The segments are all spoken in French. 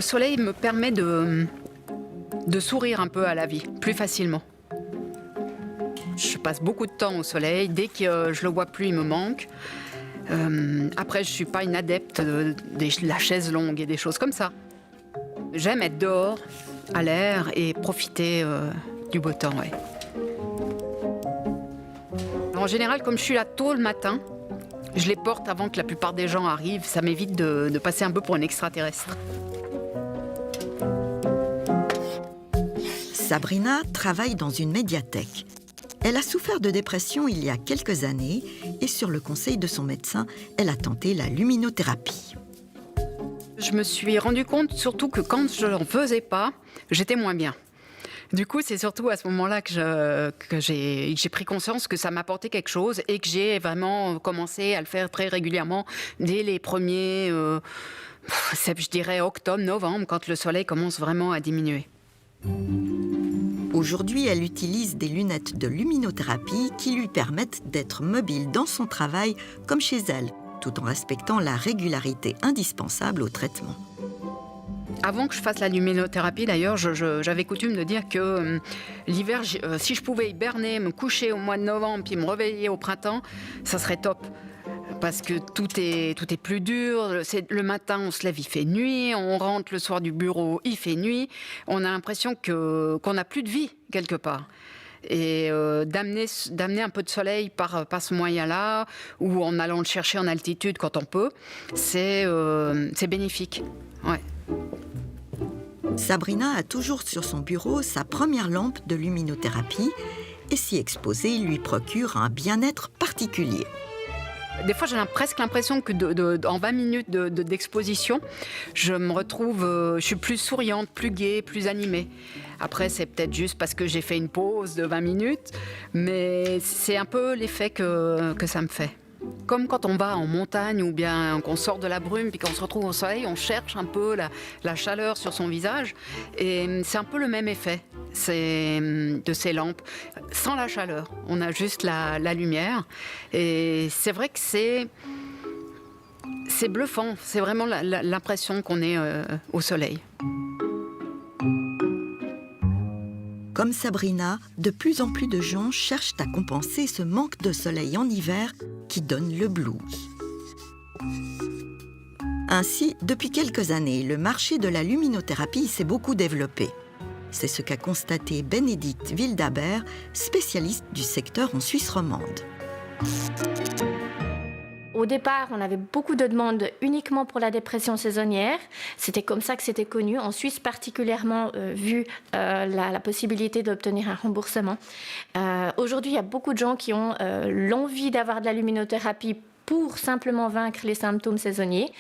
Le soleil me permet de sourire un peu à la vie, plus facilement. Je passe beaucoup de temps au soleil. Dès que je le vois plus, il me manque. Après, je suis pas une adepte de la chaise longue et des choses comme ça. J'aime être dehors, à l'air et profiter du beau temps, ouais. En général, comme je suis là tôt le matin, je les porte avant que la plupart des gens arrivent. Ça m'évite de passer un peu pour un extraterrestre. Sabrina travaille dans une médiathèque. Elle a souffert de dépression il y a quelques années et sur le conseil de son médecin, elle a tenté la luminothérapie. Je me suis rendu compte surtout que quand je n'en faisais pas, j'étais moins bien. Du coup, c'est surtout à ce moment-là que j'ai pris conscience que ça m'apportait quelque chose et que j'ai vraiment commencé à le faire très régulièrement dès les premiers, je dirais octobre, novembre, quand le soleil commence vraiment à diminuer. Aujourd'hui, elle utilise des lunettes de luminothérapie qui lui permettent d'être mobile dans son travail comme chez elle, tout en respectant la régularité indispensable au traitement. Avant que je fasse la luminothérapie, d'ailleurs, j'avais coutume de dire que l'hiver, si je pouvais hiberner, me coucher au mois de novembre puis me réveiller au printemps, ça serait top. Parce que tout est plus dur. Le matin, on se lève, il fait nuit. On rentre le soir du bureau, il fait nuit. On a l'impression qu'on n'a plus de vie, quelque part. Et d'amener un peu de soleil par ce moyen-là, ou en allant le chercher en altitude quand on peut, c'est bénéfique. Ouais. Sabrina a toujours sur son bureau sa première lampe de luminothérapie et s'y exposer lui procure un bien-être particulier. Des fois, j'ai presque l'impression que en 20 minutes d'exposition, je me retrouve, je suis plus souriante, plus gaie, plus animée. Après, c'est peut-être juste parce que j'ai fait une pause de 20 minutes, mais c'est un peu l'effet que ça me fait. Comme quand on va en montagne ou bien qu'on sort de la brume puis qu'on se retrouve au soleil, on cherche un peu la chaleur sur son visage. Et c'est un peu le même effet de ces lampes, sans la chaleur. On a juste la lumière. Et c'est vrai que c'est bluffant. C'est vraiment l'impression qu'on est au soleil. Comme Sabrina, de plus en plus de gens cherchent à compenser ce manque de soleil en hiver qui donne le blues. Ainsi, depuis quelques années, le marché de la luminothérapie s'est beaucoup développé. C'est ce qu'a constaté Bénédicte Wildhaber, spécialiste du secteur en Suisse romande. Au départ, on avait beaucoup de demandes uniquement pour la dépression saisonnière. C'était comme ça que c'était connu. En Suisse particulièrement, vu la possibilité d'obtenir un remboursement. Aujourd'hui, il y a beaucoup de gens qui ont l'envie d'avoir de la luminothérapie pour simplement vaincre les symptômes saisonniers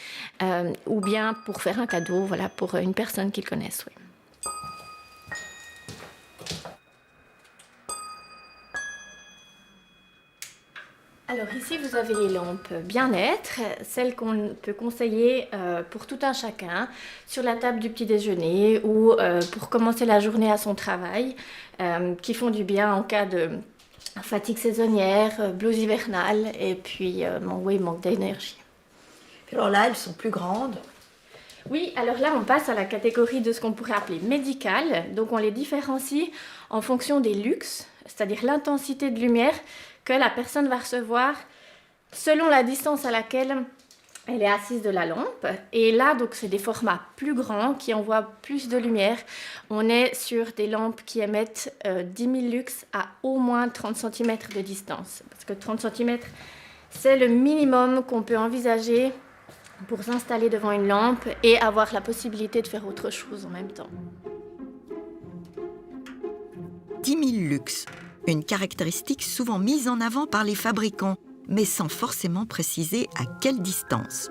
ou bien pour faire un cadeau pour une personne qu'ils connaissent. Oui. Alors ici, vous avez les lampes bien-être, celles qu'on peut conseiller pour tout un chacun, sur la table du petit déjeuner ou pour commencer la journée à son travail, qui font du bien en cas de fatigue saisonnière, blues hivernale et puis manque d'énergie. Alors là, elles sont plus grandes. Oui, alors là, on passe à la catégorie de ce qu'on pourrait appeler médicale. Donc on les différencie en fonction des luxes, c'est-à-dire l'intensité de lumière que la personne va recevoir selon la distance à laquelle elle est assise de la lampe. Et là, donc, c'est des formats plus grands qui envoient plus de lumière. On est sur des lampes qui émettent 10 000 lux à au moins 30 cm de distance. Parce que 30 cm, c'est le minimum qu'on peut envisager pour s'installer devant une lampe et avoir la possibilité de faire autre chose en même temps. 10 000 lux. Une caractéristique souvent mise en avant par les fabricants, mais sans forcément préciser à quelle distance.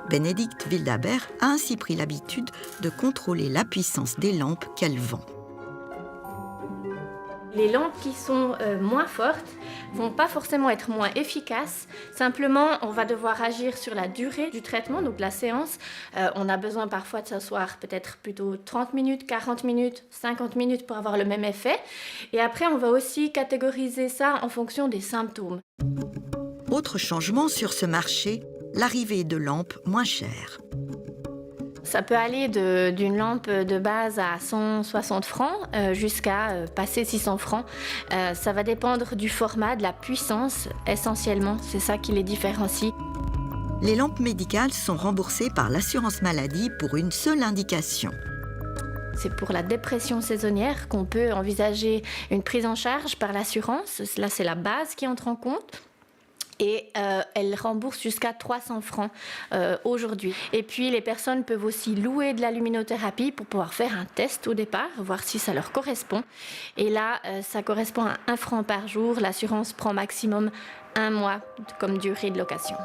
Bénédicte Wildhaber a ainsi pris l'habitude de contrôler la puissance des lampes qu'elle vend. Les lampes qui sont moins fortes vont pas forcément être moins efficaces. Simplement, on va devoir agir sur la durée du traitement, donc la séance. On a besoin parfois de s'asseoir peut-être plutôt 30 minutes, 40 minutes, 50 minutes pour avoir le même effet. Et après, on va aussi catégoriser ça en fonction des symptômes. Autre changement sur ce marché, l'arrivée de lampes moins chères. Ça peut aller d'une lampe de base à 160 francs jusqu'à passer 600 francs. Ça va dépendre du format, de la puissance essentiellement. C'est ça qui les différencie. Les lampes médicales sont remboursées par l'assurance maladie pour une seule indication. C'est pour la dépression saisonnière qu'on peut envisager une prise en charge par l'assurance. Là, c'est la base qui entre en compte. Et elle rembourse jusqu'à 300 francs aujourd'hui. Et puis, les personnes peuvent aussi louer de la luminothérapie pour pouvoir faire un test au départ, voir si ça leur correspond. Et là, ça correspond à 1 franc par jour. L'assurance prend maximum 1 mois comme durée de location.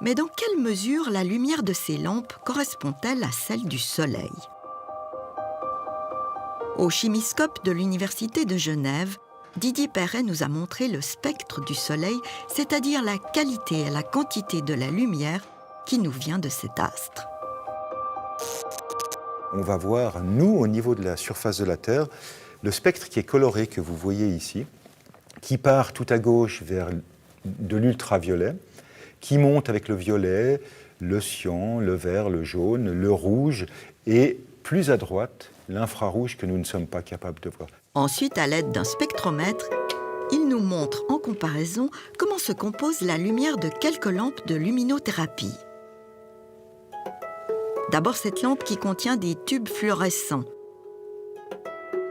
Mais dans quelle mesure la lumière de ces lampes correspond-elle à celle du soleil? Au chimiscope de l'Université de Genève, Didier Perret nous a montré le spectre du soleil, c'est-à-dire la qualité et la quantité de la lumière qui nous vient de cet astre. On va voir, nous, au niveau de la surface de la Terre, le spectre qui est coloré, que vous voyez ici, qui part tout à gauche vers de l'ultraviolet, qui monte avec le violet, le cyan, le vert, le jaune, le rouge, et plus à droite, l'infrarouge que nous ne sommes pas capables de voir. Ensuite, à l'aide d'un spectromètre, il nous montre en comparaison comment se compose la lumière de quelques lampes de luminothérapie. D'abord, cette lampe qui contient des tubes fluorescents.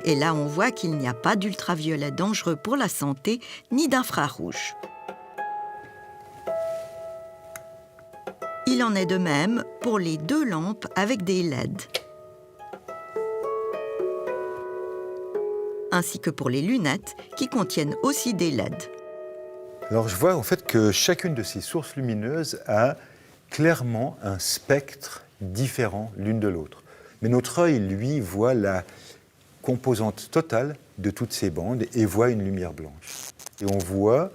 Et là, on voit qu'il n'y a pas d'ultraviolet dangereux pour la santé, ni d'infrarouge. Il en est de même pour les 2 lampes avec des LED. Ainsi que pour les lunettes qui contiennent aussi des LED. Alors je vois en fait que chacune de ces sources lumineuses a clairement un spectre différent l'une de l'autre. Mais notre œil, lui, voit la composante totale de toutes ces bandes et voit une lumière blanche. Et on voit,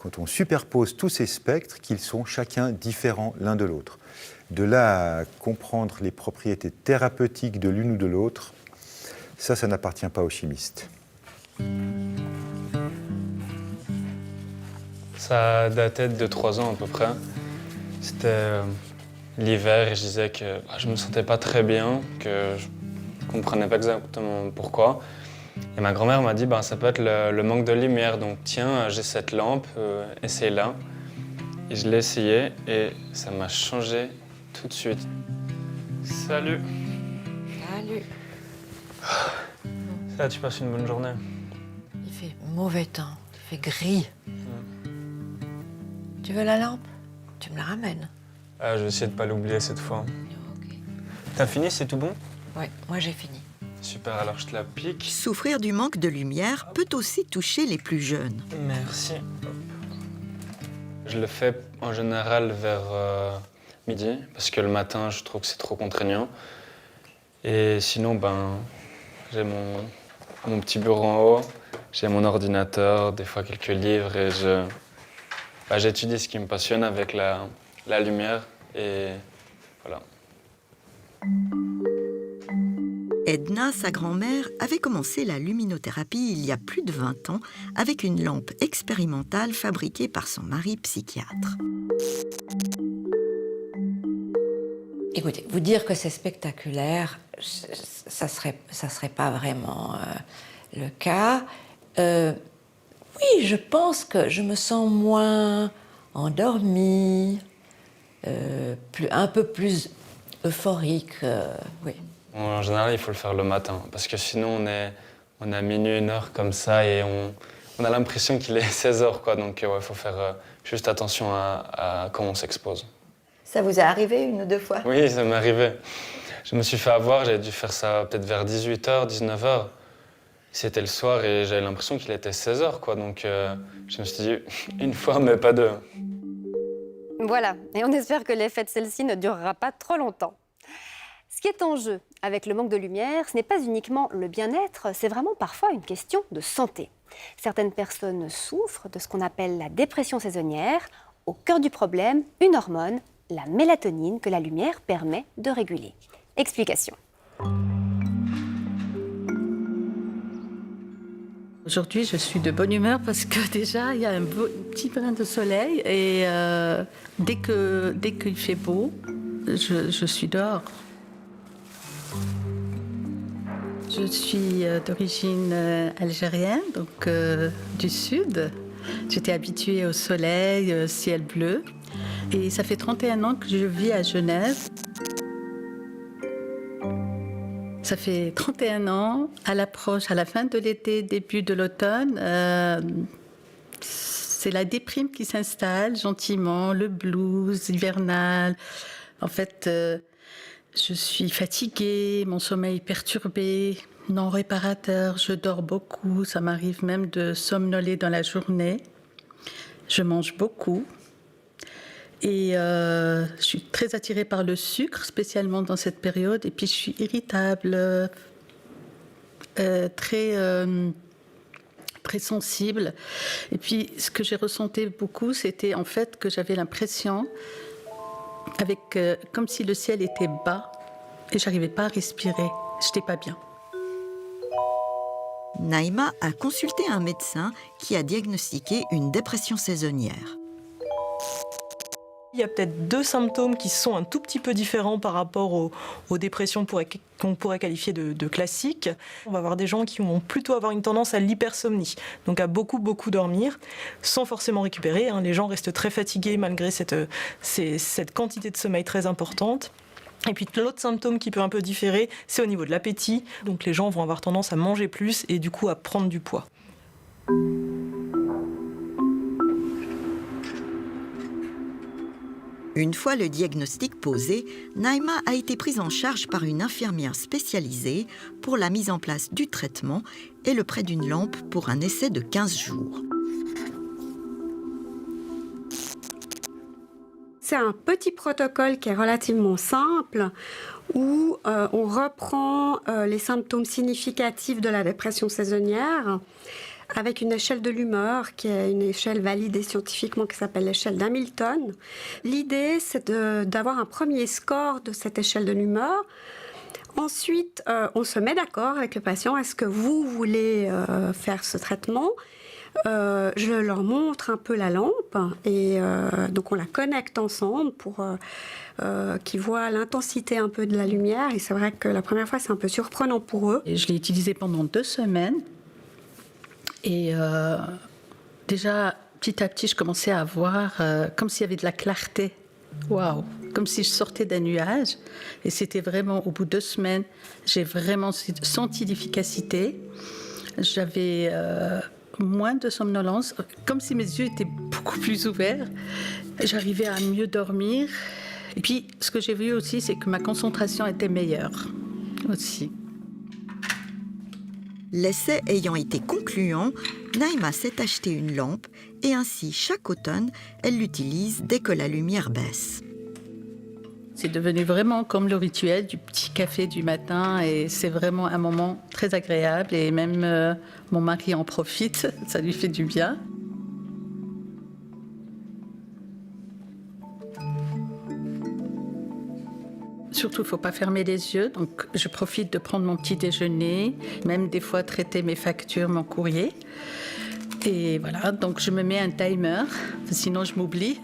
quand on superpose tous ces spectres, qu'ils sont chacun différents l'un de l'autre. De là à comprendre les propriétés thérapeutiques de l'une ou de l'autre, ça n'appartient pas aux chimistes. Ça datait de 3 ans à peu près. C'était l'hiver et je disais que je me sentais pas très bien, que je comprenais pas exactement pourquoi. Et ma grand-mère m'a dit ça peut être le manque de lumière, donc tiens, j'ai cette lampe, essaye-la. Et je l'ai essayé et ça m'a changé tout de suite. Salut. Salut. Ça, tu passes une bonne journée? Il fait mauvais temps, il fait gris. Tu veux la lampe? Tu me la ramènes. Je vais essayer de pas l'oublier cette fois. Ok. T'as fini, c'est tout bon? Ouais, moi j'ai fini. Super, alors je te la pique. Souffrir du manque de lumière peut aussi toucher les plus jeunes. Merci. Je le fais en général vers midi, parce que le matin, je trouve que c'est trop contraignant. Et sinon, j'ai mon petit bureau en haut, j'ai mon ordinateur, des fois quelques livres, et j'étudie ce qui me passionne avec la lumière, et voilà. Edna, sa grand-mère, avait commencé la luminothérapie il y a plus de 20 ans avec une lampe expérimentale fabriquée par son mari psychiatre. Écoutez, vous dire que c'est spectaculaire, ça serait pas vraiment le cas. Oui, je pense que je me sens moins endormie, un peu plus euphorique, oui. En général, il faut le faire le matin, parce que sinon, on est à minuit, 1h comme ça, et on a l'impression qu'il est 16h, quoi. Donc, il faut faire juste attention à comment on s'expose. Ça vous est arrivé 1 ou 2 fois? Oui, ça m'est arrivé. Je me suis fait avoir, j'avais dû faire ça peut-être vers 18h, 19h. C'était le soir et j'avais l'impression qu'il était 16h, quoi. Donc, je me suis dit, 1 fois, mais pas 2. Voilà, et on espère que l'effet de celle-ci ne durera pas trop longtemps. Ce qui est en jeu avec le manque de lumière, ce n'est pas uniquement le bien-être, c'est vraiment parfois une question de santé. Certaines personnes souffrent de ce qu'on appelle la dépression saisonnière. Au cœur du problème, une hormone, la mélatonine, que la lumière permet de réguler. Explication. Aujourd'hui, je suis de bonne humeur parce que déjà, il y a un petit brin de soleil et dès qu'il fait beau, je suis dehors. Je suis d'origine algérienne, donc du sud. J'étais habituée au soleil, ciel bleu. Et ça fait 31 ans que je vis à Genève. Ça fait 31 ans, à l'approche, à la fin de l'été, début de l'automne, c'est la déprime qui s'installe gentiment, le blues hivernal. En fait, je suis fatiguée, mon sommeil perturbé, non réparateur, je dors beaucoup, ça m'arrive même de somnoler dans la journée. Je mange beaucoup. Et je suis très attirée par le sucre, spécialement dans cette période. Et puis je suis irritable, très sensible. Et puis ce que j'ai ressenti beaucoup, c'était en fait que j'avais l'impression, comme si le ciel était bas et j'arrivais pas à respirer. J'étais pas bien. Naïma a consulté un médecin qui a diagnostiqué une dépression saisonnière. Il y a peut-être 2 symptômes qui sont un tout petit peu différents par rapport aux dépressions qu'on pourrait qualifier de classiques. On va avoir des gens qui vont plutôt avoir une tendance à l'hypersomnie, donc à beaucoup dormir, sans forcément récupérer. Les gens restent très fatigués malgré cette quantité de sommeil très importante. Et puis l'autre symptôme qui peut un peu différer, c'est au niveau de l'appétit. Donc les gens vont avoir tendance à manger plus et du coup à prendre du poids. Une fois le diagnostic posé, Naïma a été prise en charge par une infirmière spécialisée pour la mise en place du traitement et le prêt d'une lampe pour un essai de 15 jours. C'est un petit protocole qui est relativement simple où on reprend les symptômes significatifs de la dépression saisonnière avec une échelle de l'humeur qui est une échelle validée scientifiquement qui s'appelle l'échelle d'Hamilton. L'idée, c'est d'avoir un premier score de cette échelle de l'humeur. Ensuite, on se met d'accord avec le patient. Est-ce que vous voulez faire ce traitement ? Je leur montre un peu la lampe et donc on la connecte ensemble pour qu'ils voient l'intensité un peu de la lumière. Et c'est vrai que la première fois, c'est un peu surprenant pour eux. Et je l'ai utilisée pendant 2 semaines. Et déjà, petit à petit, je commençais à voir comme s'il y avait de la clarté. Waouh! Comme si je sortais d'un nuage. Et c'était vraiment, au bout de 2 semaines, j'ai vraiment senti l'efficacité. J'avais moins de somnolence, comme si mes yeux étaient beaucoup plus ouverts. J'arrivais à mieux dormir. Et puis, ce que j'ai vu aussi, c'est que ma concentration était meilleure aussi. L'essai ayant été concluant, Naïma s'est acheté une lampe et ainsi, chaque automne, elle l'utilise dès que la lumière baisse. C'est devenu vraiment comme le rituel du petit café du matin et c'est vraiment un moment très agréable et même mon mari en profite, ça lui fait du bien. Surtout, il ne faut pas fermer les yeux, donc je profite de prendre mon petit déjeuner, même des fois traiter mes factures, mon courrier. Et voilà, donc je me mets un timer, sinon je m'oublie.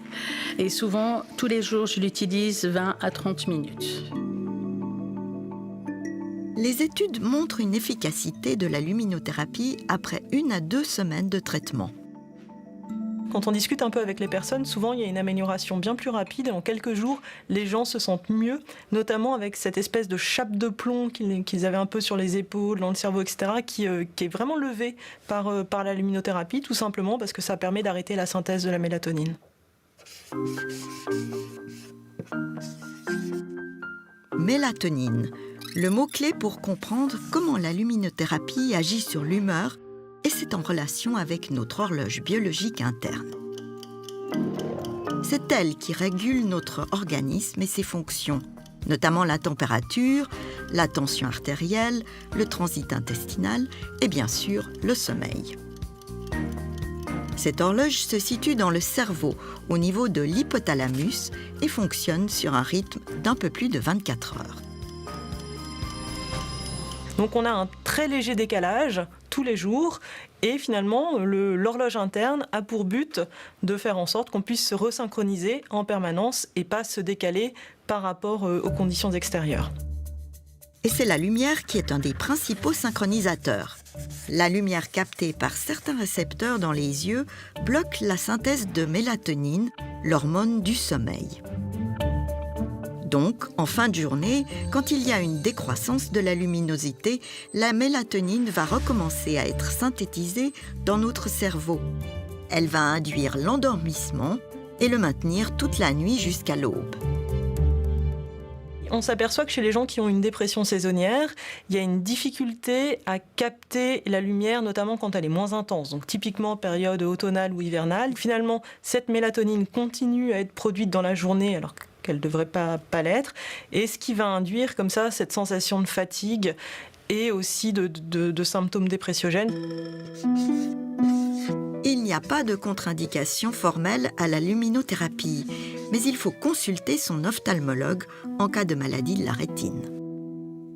Et souvent, tous les jours, je l'utilise 20 à 30 minutes. Les études montrent une efficacité de la luminothérapie après 1 à 2 semaines de traitement. Quand on discute un peu avec les personnes, souvent il y a une amélioration bien plus rapide et en quelques jours, les gens se sentent mieux, notamment avec cette espèce de chape de plomb qu'ils avaient un peu sur les épaules, dans le cerveau, etc., qui est vraiment levée par la luminothérapie, tout simplement parce que ça permet d'arrêter la synthèse de la mélatonine. Mélatonine, le mot-clé pour comprendre comment la luminothérapie agit sur l'humeur et c'est en relation avec notre horloge biologique interne. C'est elle qui régule notre organisme et ses fonctions, notamment la température, la tension artérielle, le transit intestinal et bien sûr le sommeil. Cette horloge se situe dans le cerveau, au niveau de l'hypothalamus et fonctionne sur un rythme d'un peu plus de 24 heures. Donc on a un très léger décalage tous les jours. Et finalement, l'horloge interne a pour but de faire en sorte qu'on puisse se resynchroniser en permanence et pas se décaler par rapport aux conditions extérieures. Et c'est la lumière qui est un des principaux synchronisateurs. La lumière captée par certains récepteurs dans les yeux bloque la synthèse de mélatonine, l'hormone du sommeil. Donc, en fin de journée, quand il y a une décroissance de la luminosité, la mélatonine va recommencer à être synthétisée dans notre cerveau. Elle va induire l'endormissement et le maintenir toute la nuit jusqu'à l'aube. On s'aperçoit que chez les gens qui ont une dépression saisonnière, il y a une difficulté à capter la lumière, notamment quand elle est moins intense. Donc typiquement période automnale ou hivernale. Finalement, cette mélatonine continue à être produite dans la journée alors qu'elle ne devrait pas l'être. Et ce qui va induire comme ça cette sensation de fatigue et aussi de symptômes dépressiogènes. Il n'y a pas de contre-indication formelle à la luminothérapie, mais il faut consulter son ophtalmologue en cas de maladie de la rétine.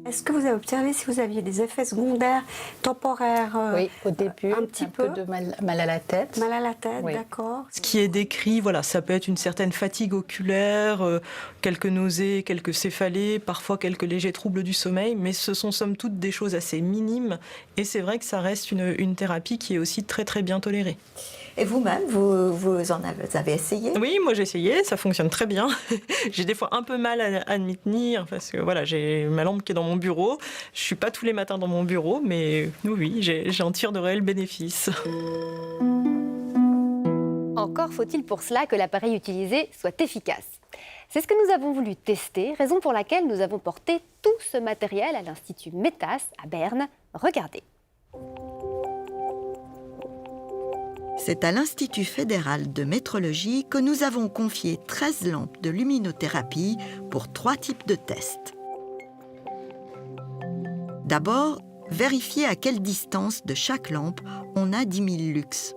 Est-ce que vous avez observé si vous aviez des effets secondaires temporaires? Oui, au début, un petit peu de mal à la tête. Mal à la tête, Oui. d'accord. Ce qui est décrit, voilà, ça peut être une certaine fatigue oculaire, quelques nausées, quelques céphalées, parfois quelques légers troubles du sommeil, mais ce sont somme toute des choses assez minimes. Et c'est vrai que ça reste une thérapie qui est aussi très très bien tolérée. Et vous-même, vous avez essayé? Oui, moi j'ai essayé, ça fonctionne très bien. J'ai des fois un peu mal à m'y tenir parce que voilà, j'ai ma lampe qui est dans mon bureau. Je suis pas tous les matins dans mon bureau, mais oui, j'en tire de réels bénéfices. Encore faut-il pour cela que l'appareil utilisé soit efficace. C'est ce que nous avons voulu tester, raison pour laquelle nous avons porté tout ce matériel à l'Institut METAS à Berne. Regardez. C'est à l'Institut fédéral de métrologie que nous avons confié 13 lampes de luminothérapie pour 3 types de tests. D'abord, vérifier à quelle distance de chaque lampe on a 10 000 lux.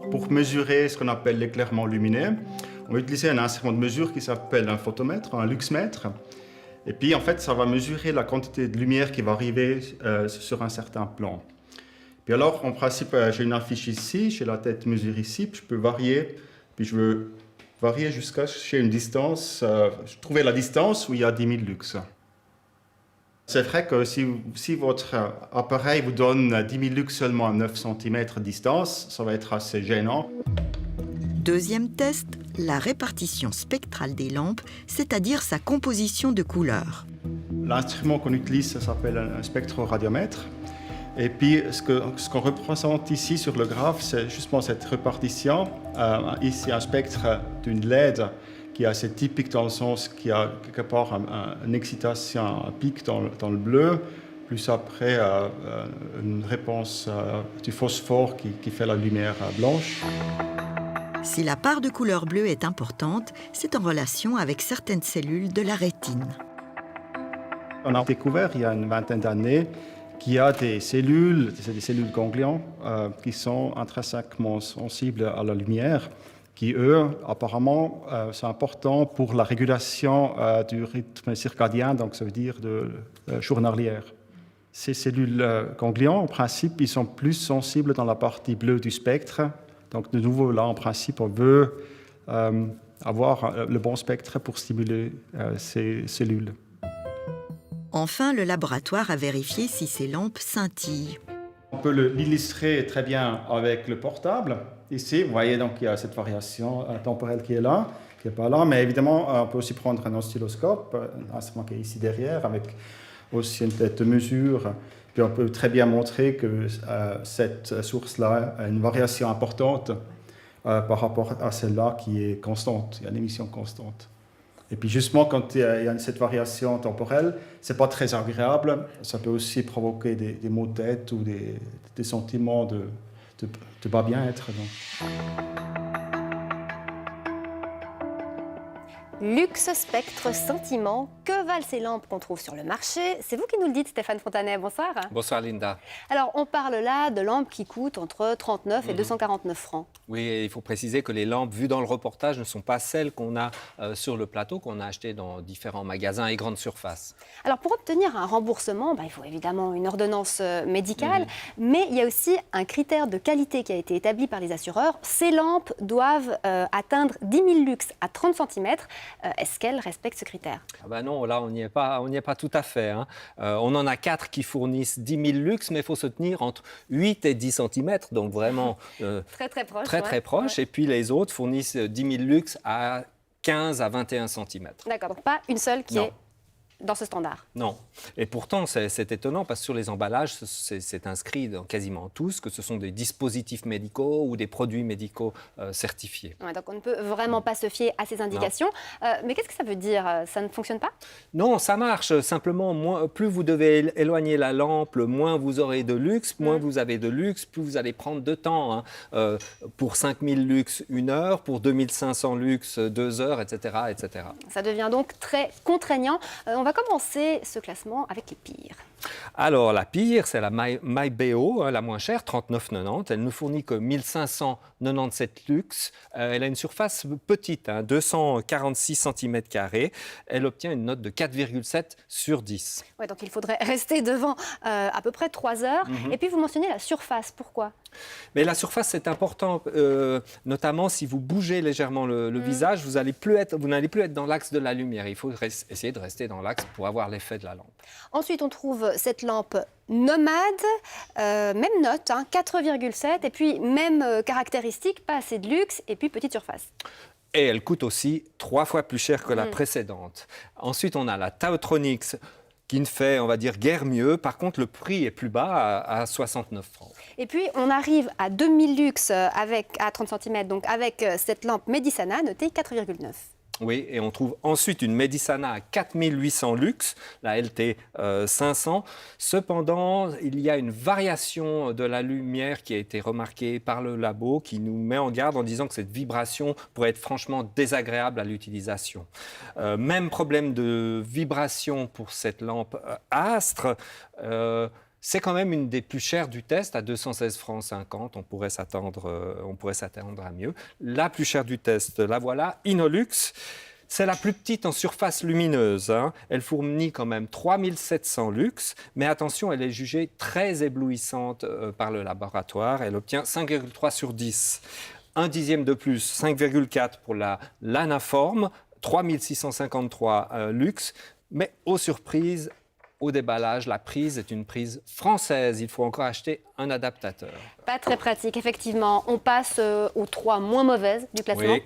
Pour mesurer ce qu'on appelle l'éclairement lumineux, on va utiliser un instrument de mesure qui s'appelle un photomètre, un luxmètre. Et puis en fait, ça va mesurer la quantité de lumière qui va arriver sur un certain plan. Puis alors, en principe, j'ai une affiche ici, j'ai la tête mesure ici, puis je peux varier, puis je veux varier jusqu'à chez une distance, trouver la distance où il y a 10 000 lux. C'est vrai que si votre appareil vous donne 10 000 lux seulement à 9 cm de distance, ça va être assez gênant. Deuxième test, la répartition spectrale des lampes, c'est-à-dire sa composition de couleurs. L'instrument qu'on utilise, ça s'appelle un spectroradiomètre. Et puis, ce qu'on représente ici sur le graphe, c'est justement cette répartition. Ici, un spectre d'une LED qui est assez typique dans le sens qu'il y a quelque part une excitation, un pic dans le bleu, plus après une réponse du phosphore qui fait la lumière blanche. Si la part de couleur bleue est importante, c'est en relation avec certaines cellules de la rétine. On a découvert il y a une vingtaine d'années qu'il y a des cellules ganglions qui sont intrinsèquement sensibles à la lumière, qui, eux, apparemment, sont importants pour la régulation du rythme circadien, donc ça veut dire de journalière. Ces cellules ganglions, en principe, ils sont plus sensibles dans la partie bleue du spectre. Donc, de nouveau, là, en principe, on veut avoir le bon spectre pour stimuler ces cellules. Enfin, le laboratoire a vérifié si ces lampes scintillent. On peut l'illustrer très bien avec le portable. Ici, vous voyez, donc il y a cette variation temporelle qui est là, qui n'est pas là. Mais évidemment, on peut aussi prendre un oscilloscope, un instrument qui est ici derrière, avec aussi une tête de mesure. Puis on peut très bien montrer que cette source-là a une variation importante par rapport à celle-là qui est constante. Il y a une émission constante. Et puis justement, quand il y a cette variation temporelle, ce n'est pas très agréable. Ça peut aussi provoquer des maux de tête ou des sentiments de pas bien-être. Luxe, spectre, sentiment, que valent ces lampes qu'on trouve sur le marché? C'est vous qui nous le dites, Stéphane Fontanet, bonsoir. Bonsoir Linda. Alors, on parle là de lampes qui coûtent entre 39 et 249 francs. Oui, et il faut préciser que les lampes vues dans le reportage ne sont pas celles qu'on a sur le plateau, qu'on a achetées dans différents magasins et grandes surfaces. Alors, pour obtenir un remboursement, il faut évidemment une ordonnance médicale, mais il y a aussi un critère de qualité qui a été établi par les assureurs. Ces lampes doivent atteindre 10 000 lux à 30 cm. Est-ce qu'elles respectent ce critère? Non, là, on n'y est pas tout à fait. On en a 4 qui fournissent 10 000 lux, mais il faut se tenir entre 8 et 10 cm, donc vraiment très proche. Très proche. Ouais. Et puis les autres fournissent 10 000 lux à 15 à 21 cm. D'accord, donc pas une seule qui est dans ce standard. Non. Et pourtant, c'est étonnant parce que sur les emballages, c'est inscrit dans quasiment tous que ce sont des dispositifs médicaux ou des produits médicaux certifiés. Ouais, donc on ne peut vraiment pas se fier à ces indications. Mais qu'est-ce que ça veut dire? Ça ne fonctionne pas? Non, ça marche. Simplement, plus vous devez éloigner la lampe, moins vous aurez de luxe. Moins vous avez de luxe, plus vous allez prendre de temps. Pour 5 000 lux, 1 heure. Pour 2 500 lux, 2 heures, etc., etc. Ça devient donc très contraignant. On va commencer ce classement avec les pires. Alors, la pire, c'est la MyBO, la moins chère, 39,90. Elle ne fournit que 1597 lux. Elle a une surface petite, 246 cm². Elle obtient une note de 4,7 sur 10. Ouais, donc il faudrait rester devant à peu près 3 heures. Et puis, vous mentionnez la surface. Pourquoi? Mais la surface, c'est important, notamment si vous bougez légèrement le visage, vous n'allez plus être dans l'axe de la lumière. Il faut essayer de rester dans l'axe pour avoir l'effet de la lampe. Ensuite, on trouve cette lampe nomade, même note, 4,7, et puis même caractéristique, pas assez de luxe, et puis petite surface. Et elle coûte aussi 3 fois plus cher que la précédente. Ensuite, on a la Taotronix, qui ne fait, on va dire, guère mieux. Par contre, le prix est plus bas, à 69 francs. Et puis, on arrive à 2000 lux à 30 cm, donc avec cette lampe Medisana, notée 4,9. Oui, et on trouve ensuite une Medisana à 4800 lux, la LT 500. Cependant, il y a une variation de la lumière qui a été remarquée par le labo, qui nous met en garde en disant que cette vibration pourrait être franchement désagréable à l'utilisation. Même problème de vibration pour cette lampe Astre. C'est quand même une des plus chères du test, à 216 francs 50. On pourrait s'attendre à mieux. La plus chère du test, la voilà, Inolux. C'est la plus petite en surface lumineuse. Elle fournit quand même 3700 lux, mais attention, elle est jugée très éblouissante par le laboratoire. Elle obtient 5,3 sur 10. Un dixième de plus, 5,4 pour la Lanaform, 3653 lux. Mais aux surprises, au déballage, la prise est une prise française. Il faut encore acheter un adaptateur. Pas très pratique, effectivement. On passe aux 3 moins mauvaises du classement. Oui.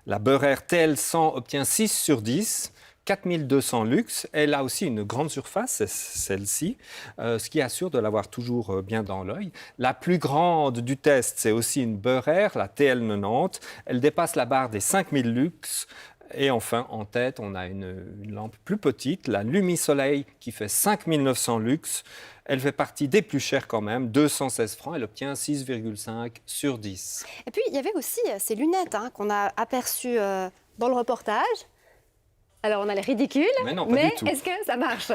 La Beurer TL100 obtient 6 sur 10, 4200 lux. Elle a aussi une grande surface, c'est celle-ci, ce qui assure de l'avoir toujours bien dans l'œil. La plus grande du test, c'est aussi une Beurer, la TL90. Elle dépasse la barre des 5000 lux. Et enfin, en tête, on a une lampe plus petite, la Lumi-Soleil, qui fait 5900 lux. Elle fait partie des plus chères quand même, 216 francs. Elle obtient 6,5 sur 10. Et puis, il y avait aussi ces lunettes qu'on a aperçues dans le reportage. Alors, on a les ridicules, mais est-ce que ça marche?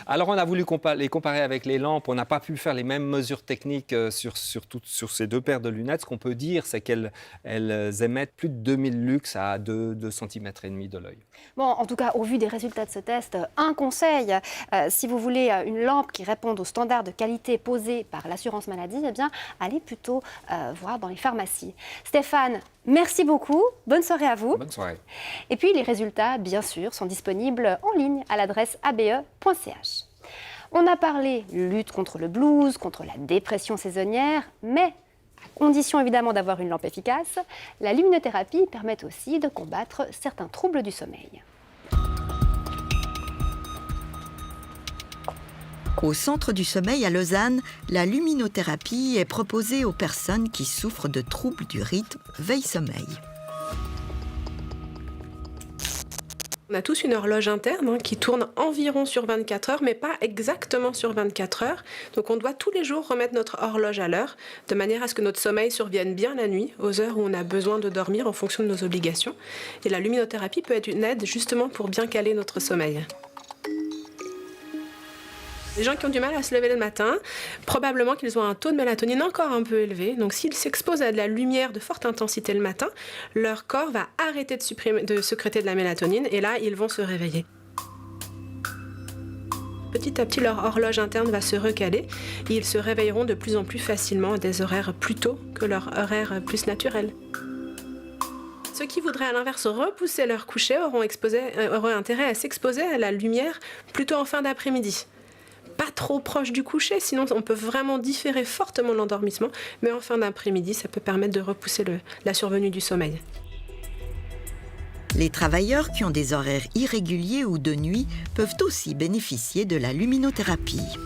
Alors, on a voulu les comparer avec les lampes. On n'a pas pu faire les mêmes mesures techniques sur ces 2 paires de lunettes. Ce qu'on peut dire, c'est qu'elles émettent plus de 2000 lux à 2,5 cm de l'œil. Bon, en tout cas, au vu des résultats de ce test, un conseil, si vous voulez une lampe qui réponde aux standards de qualité posés par l'assurance maladie, eh bien, allez plutôt voir dans les pharmacies. Stéphane, merci beaucoup. Bonne soirée à vous. Bonne soirée. Et puis, les résultats, bien sûr, sont disponibles en ligne à l'adresse abe.ch. On a parlé lutte contre le blues, contre la dépression saisonnière, mais à condition évidemment d'avoir une lampe efficace, la luminothérapie permet aussi de combattre certains troubles du sommeil. Au Centre du sommeil à Lausanne, la luminothérapie est proposée aux personnes qui souffrent de troubles du rythme veille-sommeil. On a tous une horloge interne qui tourne environ sur 24 heures, mais pas exactement sur 24 heures. Donc on doit tous les jours remettre notre horloge à l'heure, de manière à ce que notre sommeil survienne bien la nuit, aux heures où on a besoin de dormir en fonction de nos obligations. Et la luminothérapie peut être une aide justement pour bien caler notre sommeil. Les gens qui ont du mal à se lever le matin, probablement qu'ils ont un taux de mélatonine encore un peu élevé. Donc s'ils s'exposent à de la lumière de forte intensité le matin, leur corps va arrêter de sécréter de la mélatonine et là, ils vont se réveiller. Petit à petit, leur horloge interne va se recaler et ils se réveilleront de plus en plus facilement à des horaires plus tôt que leur horaire plus naturel. Ceux qui voudraient à l'inverse repousser leur coucher auront intérêt à s'exposer à la lumière plutôt en fin d'après-midi. Pas trop proche du coucher, sinon on peut vraiment différer fortement l'endormissement, mais en fin d'après-midi, ça peut permettre de repousser la survenue du sommeil. Les travailleurs qui ont des horaires irréguliers ou de nuit peuvent aussi bénéficier de la luminothérapie.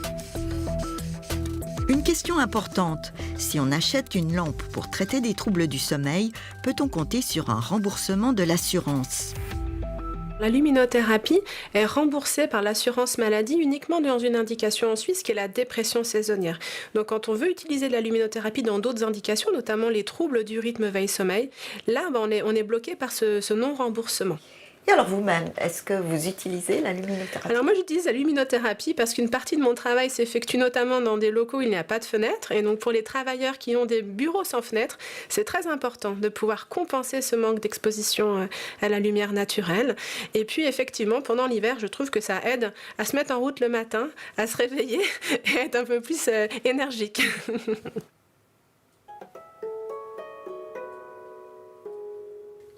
Une question importante, si on achète une lampe pour traiter des troubles du sommeil, peut-on compter sur un remboursement de l'assurance ? La luminothérapie est remboursée par l'assurance maladie uniquement dans une indication en Suisse qui est la dépression saisonnière. Donc quand on veut utiliser de la luminothérapie dans d'autres indications, notamment les troubles du rythme veille-sommeil, là on est bloqué par ce non-remboursement. Et alors vous-même, est-ce que vous utilisez la luminothérapie? Alors moi j'utilise la luminothérapie parce qu'une partie de mon travail s'effectue notamment dans des locaux où il n'y a pas de fenêtre. Et donc pour les travailleurs qui ont des bureaux sans fenêtre, c'est très important de pouvoir compenser ce manque d'exposition à la lumière naturelle. Et puis effectivement, pendant l'hiver, je trouve que ça aide à se mettre en route le matin, à se réveiller et à être un peu plus énergique.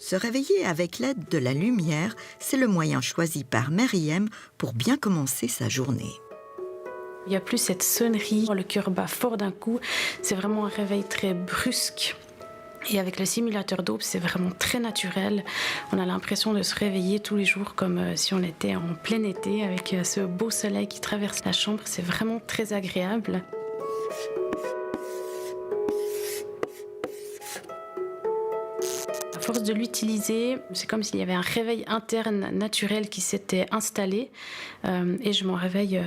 Se réveiller avec l'aide de la lumière, c'est le moyen choisi par Meriem pour bien commencer sa journée. Il n'y a plus cette sonnerie, le cœur bat fort d'un coup, c'est vraiment un réveil très brusque. Et avec le simulateur d'Aube, c'est vraiment très naturel. On a l'impression de se réveiller tous les jours comme si on était en plein été avec ce beau soleil qui traverse la chambre. C'est vraiment très agréable. À force de l'utiliser, c'est comme s'il y avait un réveil interne naturel qui s'était installé et je m'en réveille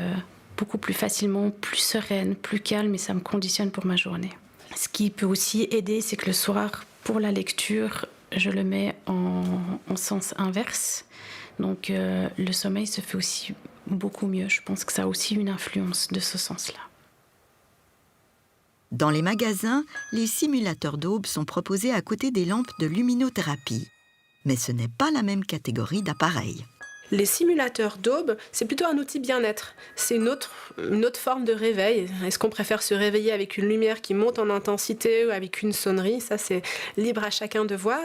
beaucoup plus facilement, plus sereine, plus calme et ça me conditionne pour ma journée. Ce qui peut aussi aider, c'est que le soir, pour la lecture, je le mets en sens inverse. Donc le sommeil se fait aussi beaucoup mieux. Je pense que ça a aussi une influence de ce sens-là. Dans les magasins, les simulateurs d'aube sont proposés à côté des lampes de luminothérapie. Mais ce n'est pas la même catégorie d'appareils. Les simulateurs d'aube, c'est plutôt un outil bien-être. C'est une autre forme de réveil. Est-ce qu'on préfère se réveiller avec une lumière qui monte en intensité ou avec une sonnerie? Ça, c'est libre à chacun de voir.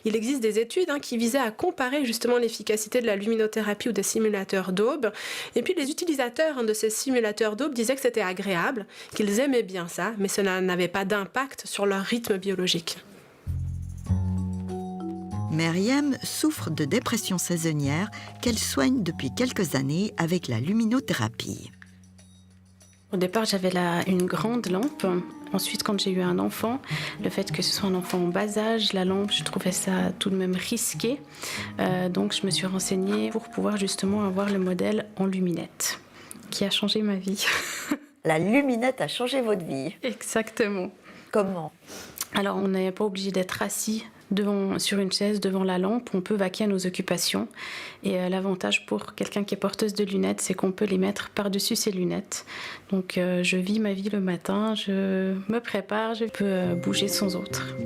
Il existe des études qui visaient à comparer justement l'efficacité de la luminothérapie ou des simulateurs d'aube. Et puis les utilisateurs de ces simulateurs d'aube disaient que c'était agréable, qu'ils aimaient bien ça, mais cela n'avait pas d'impact sur leur rythme biologique. Meriem souffre de dépression saisonnière qu'elle soigne depuis quelques années avec la luminothérapie. Au départ, j'avais une grande lampe. Ensuite, quand j'ai eu un enfant, le fait que ce soit un enfant en bas âge, la lampe, je trouvais ça tout de même risqué. Donc, je me suis renseignée pour pouvoir justement avoir le modèle en luminette, qui a changé ma vie. La luminette a changé votre vie? Exactement. Comment? Alors, on n'est pas obligé d'être assis sur une chaise devant la lampe, on peut vaquer à nos occupations. Et l'avantage pour quelqu'un qui est porteuse de lunettes, c'est qu'on peut les mettre par-dessus ses lunettes. Donc je vis ma vie le matin, je me prépare, je peux bouger sans autre.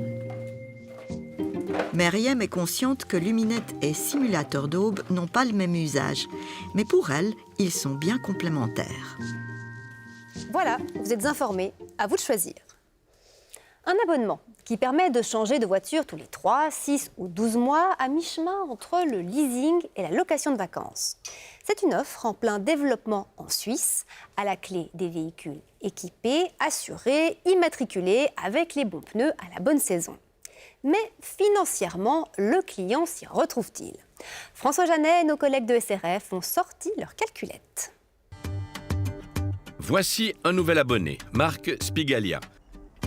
Meriem est consciente que luminette et simulateur d'aube n'ont pas le même usage. Mais pour elle, ils sont bien complémentaires. Voilà, vous êtes informés, à vous de choisir. Un abonnement qui permet de changer de voiture tous les 3, 6 ou 12 mois à mi-chemin entre le leasing et la location de vacances. C'est une offre en plein développement en Suisse, à la clé des véhicules équipés, assurés, immatriculés, avec les bons pneus à la bonne saison. Mais financièrement, le client s'y retrouve-t-il? François Janet et nos collègues de SRF ont sorti leur calculette. Voici un nouvel abonné, Marc Spigalia.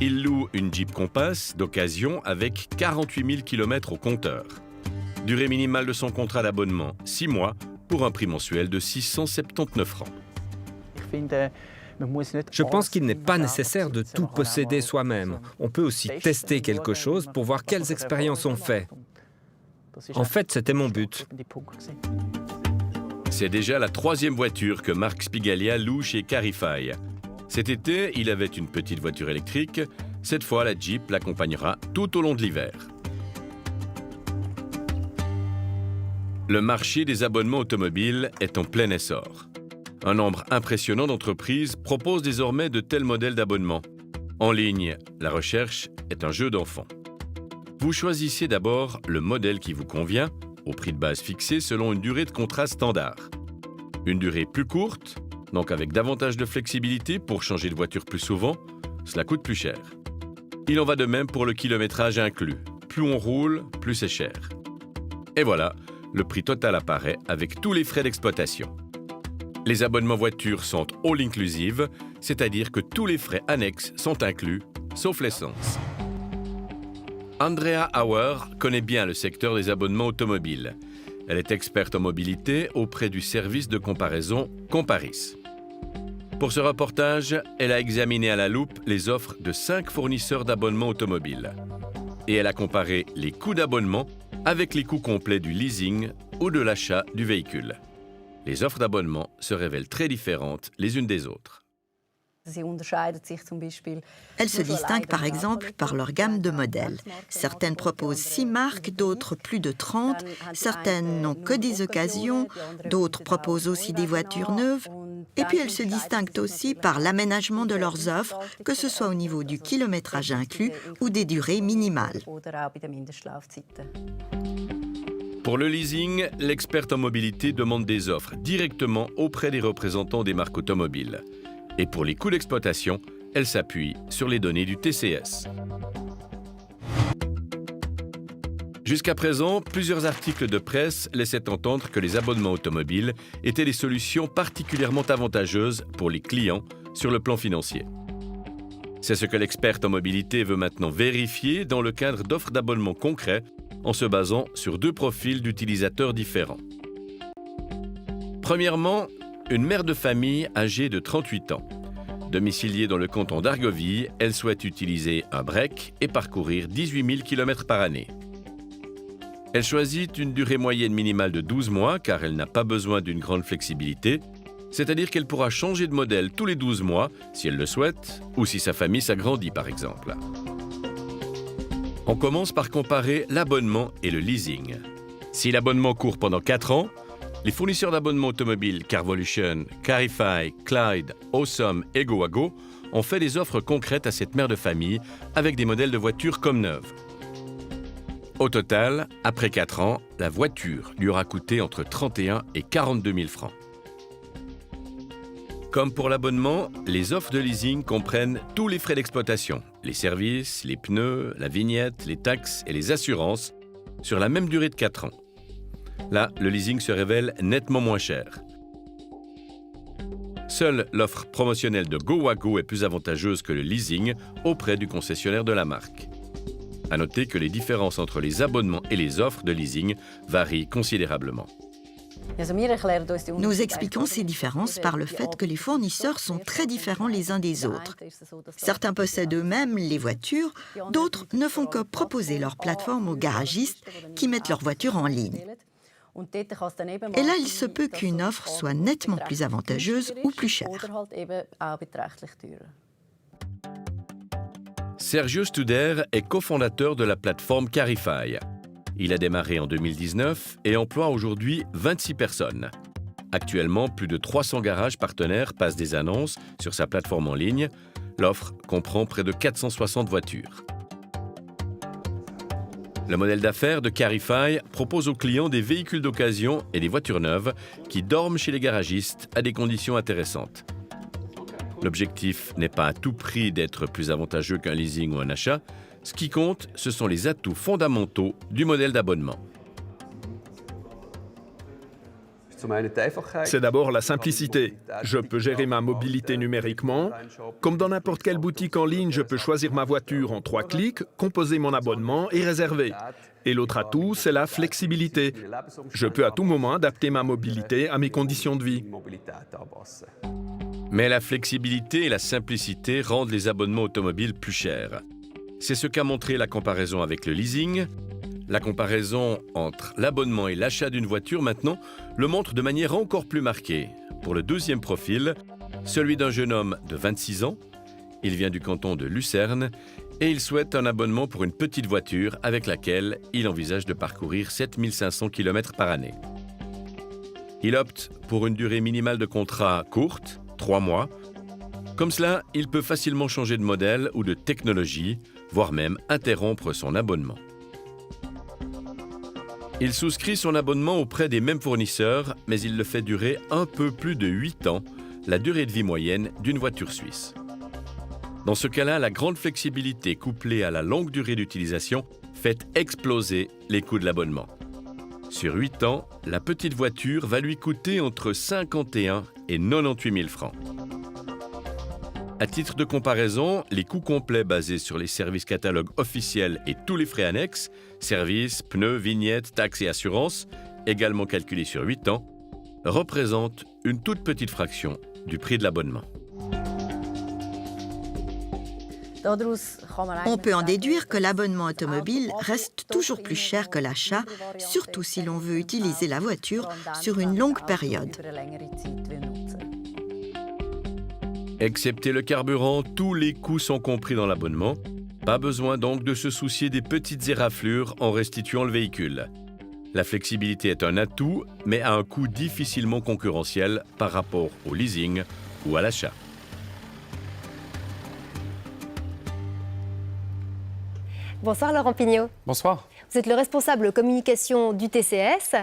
Il loue une Jeep Compass d'occasion avec 48 000 km au compteur. Durée minimale de son contrat d'abonnement, 6 mois, pour un prix mensuel de 679 francs. Je pense qu'il n'est pas nécessaire de tout posséder soi-même. On peut aussi tester quelque chose pour voir quelles expériences on fait. En fait, c'était mon but. C'est déjà la 3e voiture que Marc Spigaglia loue chez Carify. Cet été, il avait une petite voiture électrique. Cette fois, la Jeep l'accompagnera tout au long de l'hiver. Le marché des abonnements automobiles est en plein essor. Un nombre impressionnant d'entreprises proposent désormais de tels modèles d'abonnement. En ligne, la recherche est un jeu d'enfant. Vous choisissez d'abord le modèle qui vous convient, au prix de base fixé selon une durée de contrat standard. Une durée plus courte, donc avec davantage de flexibilité pour changer de voiture plus souvent, cela coûte plus cher. Il en va de même pour le kilométrage inclus. Plus on roule, plus c'est cher. Et voilà, le prix total apparaît avec tous les frais d'exploitation. Les abonnements voitures sont all-inclusive, c'est-à-dire que tous les frais annexes sont inclus, sauf l'essence. Andrea Auer connaît bien le secteur des abonnements automobiles. Elle est experte en mobilité auprès du service de comparaison Comparis. Pour ce reportage, elle a examiné à la loupe les offres de 5 fournisseurs d'abonnements automobiles. Et elle a comparé les coûts d'abonnement avec les coûts complets du leasing ou de l'achat du véhicule. Les offres d'abonnement se révèlent très différentes les unes des autres. Elles se distinguent par exemple par leur gamme de modèles. Certaines proposent 6 marques, d'autres plus de 30. Certaines n'ont que des occasions, d'autres proposent aussi des voitures neuves. Et puis elles se distinguent aussi par l'aménagement de leurs offres, que ce soit au niveau du kilométrage inclus ou des durées minimales. Pour le leasing, l'experte en mobilité demande des offres directement auprès des représentants des marques automobiles. Et pour les coûts d'exploitation, elle s'appuie sur les données du TCS. Jusqu'à présent, plusieurs articles de presse laissaient entendre que les abonnements automobiles étaient des solutions particulièrement avantageuses pour les clients sur le plan financier. C'est ce que l'experte en mobilité veut maintenant vérifier dans le cadre d'offres d'abonnement concrets en se basant sur 2 profils d'utilisateurs différents. Premièrement, une mère de famille âgée de 38 ans. Domiciliée dans le canton d'Argovie, elle souhaite utiliser un break et parcourir 18 000 km par année. Elle choisit une durée moyenne minimale de 12 mois car elle n'a pas besoin d'une grande flexibilité, c'est-à-dire qu'elle pourra changer de modèle tous les 12 mois si elle le souhaite ou si sa famille s'agrandit par exemple. On commence par comparer l'abonnement et le leasing. Si l'abonnement court pendant 4 ans, les fournisseurs d'abonnements automobiles Carvolution, Carify, Clyde, Awesome et GoWago ont fait des offres concrètes à cette mère de famille avec des modèles de voitures comme neuves. Au total, après 4 ans, la voiture lui aura coûté entre 31 et 42 000 francs. Comme pour l'abonnement, les offres de leasing comprennent tous les frais d'exploitation, les services, les pneus, la vignette, les taxes et les assurances sur la même durée de 4 ans. Là, le leasing se révèle nettement moins cher. Seule l'offre promotionnelle de GoWago est plus avantageuse que le leasing auprès du concessionnaire de la marque. À noter que les différences entre les abonnements et les offres de leasing varient considérablement. Nous expliquons ces différences par le fait que les fournisseurs sont très différents les uns des autres. Certains possèdent eux-mêmes les voitures, d'autres ne font que proposer leur plateforme aux garagistes qui mettent leurs voitures en ligne. Et là, il se peut qu'une offre soit nettement plus avantageuse ou plus chère. Sergio Studer est cofondateur de la plateforme Carify. Il a démarré en 2019 et emploie aujourd'hui 26 personnes. Actuellement, plus de 300 garages partenaires passent des annonces sur sa plateforme en ligne. L'offre comprend près de 460 voitures. Le modèle d'affaires de Carify propose aux clients des véhicules d'occasion et des voitures neuves qui dorment chez les garagistes à des conditions intéressantes. L'objectif n'est pas à tout prix d'être plus avantageux qu'un leasing ou un achat. Ce qui compte, ce sont les atouts fondamentaux du modèle d'abonnement. C'est d'abord la simplicité. Je peux gérer ma mobilité numériquement. Comme dans n'importe quelle boutique en ligne, je peux choisir ma voiture en 3 clics, composer mon abonnement et réserver. Et l'autre atout, c'est la flexibilité. Je peux à tout moment adapter ma mobilité à mes conditions de vie. Mais la flexibilité et la simplicité rendent les abonnements automobiles plus chers. C'est ce qu'a montré la comparaison avec le leasing. La comparaison entre l'abonnement et l'achat d'une voiture maintenant le montre de manière encore plus marquée. Pour le deuxième profil, celui d'un jeune homme de 26 ans, il vient du canton de Lucerne et il souhaite un abonnement pour une petite voiture avec laquelle il envisage de parcourir 7500 km par année. Il opte pour une durée minimale de contrat courte, 3 mois. Comme cela, il peut facilement changer de modèle ou de technologie, voire même interrompre son abonnement. Il souscrit son abonnement auprès des mêmes fournisseurs, mais il le fait durer un peu plus de 8 ans, la durée de vie moyenne d'une voiture suisse. Dans ce cas-là, la grande flexibilité couplée à la longue durée d'utilisation fait exploser les coûts de l'abonnement. Sur 8 ans, la petite voiture va lui coûter entre 51 et 98 000 francs. À titre de comparaison, les coûts complets basés sur les services catalogues officiels et tous les frais annexes, services, pneus, vignettes, taxes et assurances, également calculés sur 8 ans, représentent une toute petite fraction du prix de l'abonnement. On peut en déduire que l'abonnement automobile reste toujours plus cher que l'achat, surtout si l'on veut utiliser la voiture sur une longue période. Excepté le carburant, tous les coûts sont compris dans l'abonnement. Pas besoin donc de se soucier des petites éraflures en restituant le véhicule. La flexibilité est un atout, mais à un coût difficilement concurrentiel par rapport au leasing ou à l'achat. Bonsoir Laurent Pignot. Bonsoir. Vous êtes le responsable communication du TCS.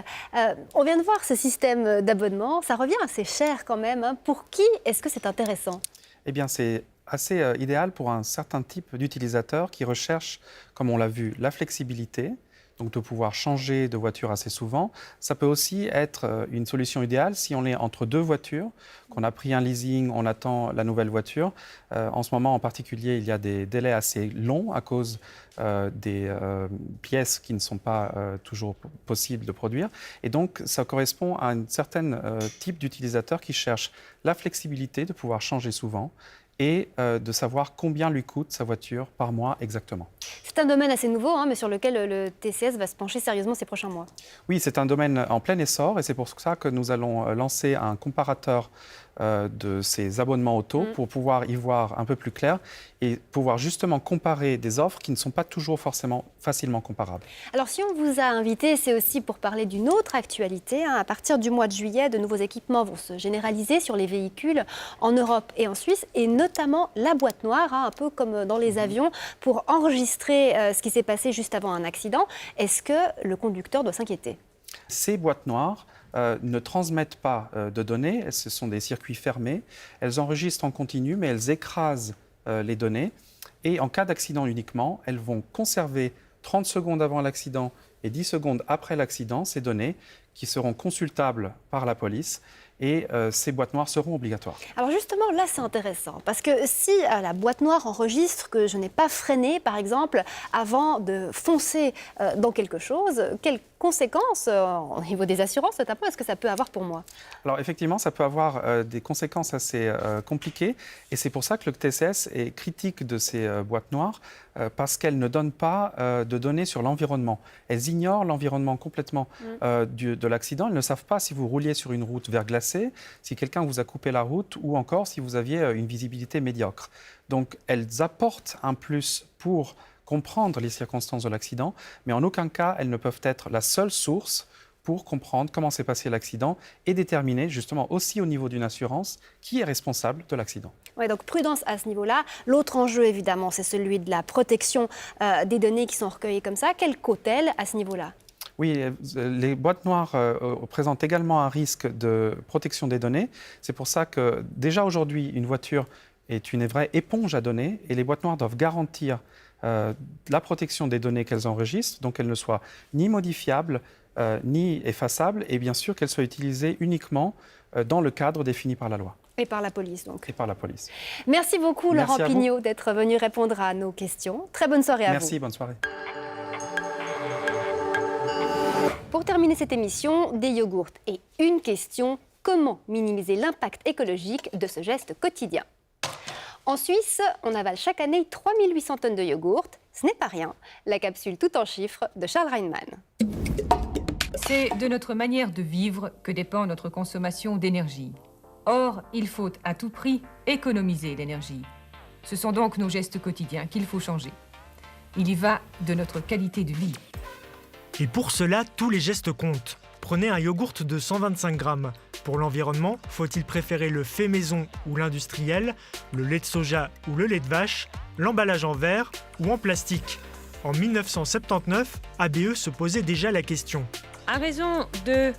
On vient de voir ce système d'abonnement. Ça revient assez cher quand même. Pour qui est-ce que c'est intéressant? Eh bien, c'est assez idéal pour un certain type d'utilisateurs qui recherchent, comme on l'a vu, la flexibilité, donc de pouvoir changer de voiture assez souvent. Ça peut aussi être une solution idéale si on est entre deux voitures, qu'on a pris un leasing, on attend la nouvelle voiture. En ce moment en particulier, il y a des délais assez longs à cause des pièces qui ne sont pas toujours possibles de produire. Et donc, ça correspond à un certain type d'utilisateur qui cherche la flexibilité de pouvoir changer souvent et de savoir combien lui coûte sa voiture par mois exactement. C'est un domaine assez nouveau, mais sur lequel le TCS va se pencher sérieusement ces prochains mois. Oui, c'est un domaine en plein essor et c'est pour ça que nous allons lancer un comparateur de ces abonnements auto pour pouvoir y voir un peu plus clair et pouvoir justement comparer des offres qui ne sont pas toujours forcément facilement comparables. Alors si on vous a invité, c'est aussi pour parler d'une autre actualité. À partir du mois de juillet, de nouveaux équipements vont se généraliser sur les véhicules en Europe et en Suisse, et notamment la boîte noire, un peu comme dans les avions, pour enregistrer ce qui s'est passé juste avant un accident. Est-ce que le conducteur doit s'inquiéter? Ces boîtes noires ne transmettent pas de données, ce sont des circuits fermés. Elles enregistrent en continu, mais elles écrasent les données. Et en cas d'accident uniquement, elles vont conserver 30 secondes avant l'accident et 10 secondes après l'accident ces données qui seront consultables par la police. Et ces boîtes noires seront obligatoires. Alors justement, là, c'est intéressant, parce que si la boîte noire enregistre que je n'ai pas freiné, par exemple, avant de foncer dans quelque chose, quelles conséquences, au niveau des assurances notamment, est-ce que ça peut avoir pour moi? Alors effectivement, ça peut avoir des conséquences assez compliquées, et c'est pour ça que le TCS est critique de ces boîtes noires, parce qu'elles ne donnent pas de données sur l'environnement. Elles ignorent l'environnement complètement de l'accident. Elles ne savent pas si vous rouliez sur une route verglacée, si quelqu'un vous a coupé la route ou encore si vous aviez une visibilité médiocre. Donc elles apportent un plus pour comprendre les circonstances de l'accident, mais en aucun cas elles ne peuvent être la seule source pour comprendre comment s'est passé l'accident et déterminer justement aussi au niveau d'une assurance qui est responsable de l'accident. Oui, donc prudence à ce niveau-là. L'autre enjeu, évidemment, c'est celui de la protection des données qui sont recueillies comme ça. Quelle coûte-t-elle à ce niveau-là? Oui, les boîtes noires présentent également un risque de protection des données. C'est pour ça que déjà aujourd'hui, une voiture est une vraie éponge à données et les boîtes noires doivent garantir la protection des données qu'elles enregistrent, donc qu'elles ne soient ni modifiables, ni effaçables, et bien sûr qu'elles soient utilisées uniquement dans le cadre défini par la loi. Et par la police, donc. Et par la police. Merci beaucoup, Laurent Pignot, d'être venu répondre à nos questions. Très bonne soirée à vous. Merci, bonne soirée. Pour terminer cette émission, des yogourts et une question, comment minimiser l'impact écologique de ce geste quotidien? En Suisse, on avale chaque année 3800 tonnes de yogourt. Ce n'est pas rien. La capsule tout en chiffres de Charles Reinmann. C'est de notre manière de vivre que dépend notre consommation d'énergie. Or, il faut à tout prix économiser l'énergie. Ce sont donc nos gestes quotidiens qu'il faut changer. Il y va de notre qualité de vie. Et pour cela, tous les gestes comptent. Prenez un yogourt de 125 grammes. Pour l'environnement, faut-il préférer le fait maison ou l'industriel, le lait de soja ou le lait de vache, l'emballage en verre ou en plastique? En 1979, ABE se posait déjà la question. À raison de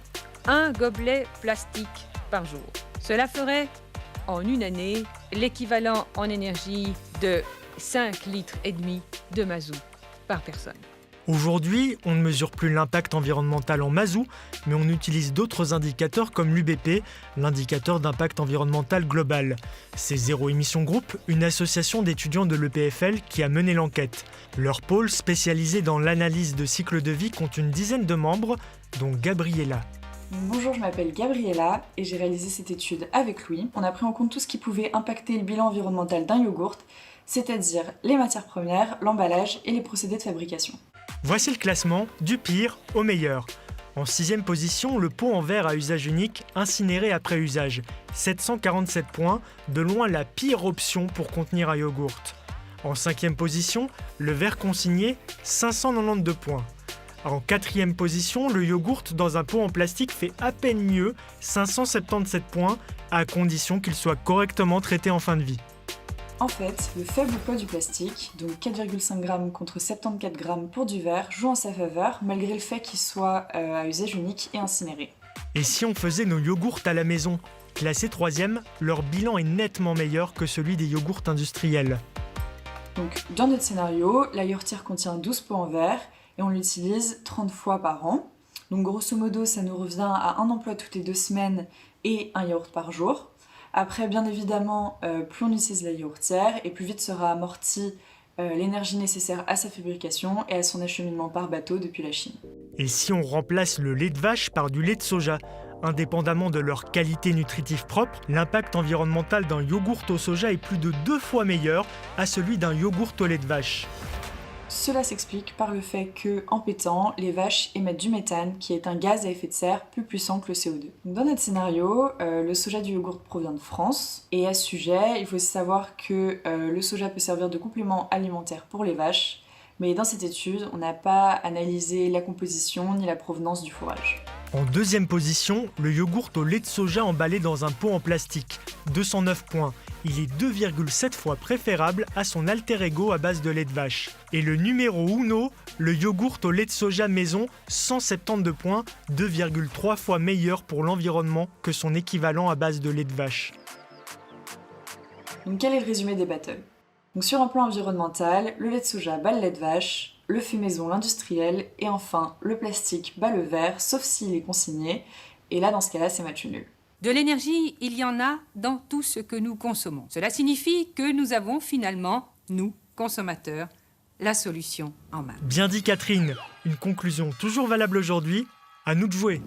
1 gobelet plastique par jour. Cela ferait, en une année, l'équivalent en énergie de 5,5 litres de mazout par personne. Aujourd'hui, on ne mesure plus l'impact environnemental en mazout, mais on utilise d'autres indicateurs comme l'UBP, l'indicateur d'impact environnemental global. C'est Zéro Émission Group, une association d'étudiants de l'EPFL qui a mené l'enquête. Leur pôle, spécialisé dans l'analyse de cycle de vie, compte une dizaine de membres, dont Gabriella. Bonjour, je m'appelle Gabriella et j'ai réalisé cette étude avec Louis. On a pris en compte tout ce qui pouvait impacter le bilan environnemental d'un yogourt, c'est-à-dire les matières premières, l'emballage et les procédés de fabrication. Voici le classement du pire au meilleur. En 6e position, le pot en verre à usage unique, incinéré après usage. 747 points, de loin la pire option pour contenir un yogourt. En 5e position, le verre consigné, 592 points. En 4e position, le yogourt dans un pot en plastique fait à peine mieux, 577 points, à condition qu'il soit correctement traité en fin de vie. En fait, le faible poids du plastique, donc 4,5 g contre 74 g pour du verre, joue en sa faveur, malgré le fait qu'il soit à usage unique et incinéré. Et si on faisait nos yogourts à la maison? Classés 3e, leur bilan est nettement meilleur que celui des yogourts industriels. Donc, dans notre scénario, la yogourtière contient 12 pots en verre et on l'utilise 30 fois par an. Donc, grosso modo, ça nous revient à un emploi toutes les 2 semaines et un yaourt par jour. Après, bien évidemment, plus on utilise la yogourtière et plus vite sera amortie l'énergie nécessaire à sa fabrication et à son acheminement par bateau depuis la Chine. Et si on remplace le lait de vache par du lait de soja? Indépendamment de leur qualité nutritive propre, l'impact environnemental d'un yogourt au soja est plus de 2 fois meilleur à celui d'un yogourt au lait de vache. Cela s'explique par le fait que, en pétant, les vaches émettent du méthane, qui est un gaz à effet de serre plus puissant que le CO2. Dans notre scénario, le soja du yogourt provient de France, et à ce sujet, il faut savoir que le soja peut servir de complément alimentaire pour les vaches, mais dans cette étude, on n'a pas analysé la composition ni la provenance du fourrage. En 2e position, le yogourt au lait de soja emballé dans un pot en plastique, 209 points. Il est 2,7 fois préférable à son alter ego à base de lait de vache. Et le numéro uno, le yogourt au lait de soja maison, 172 points, 2,3 fois meilleur pour l'environnement que son équivalent à base de lait de vache. Donc quel est le résumé des battles? Donc sur un plan environnemental, le lait de soja bat le lait de vache, le fait maison l'industriel, et enfin le plastique bat le verre, sauf s'il est consigné, et là dans ce cas-là c'est match nul. De l'énergie, il y en a dans tout ce que nous consommons. Cela signifie que nous avons finalement, nous, consommateurs, la solution en main. Bien dit Catherine, une conclusion toujours valable aujourd'hui, à nous de jouer.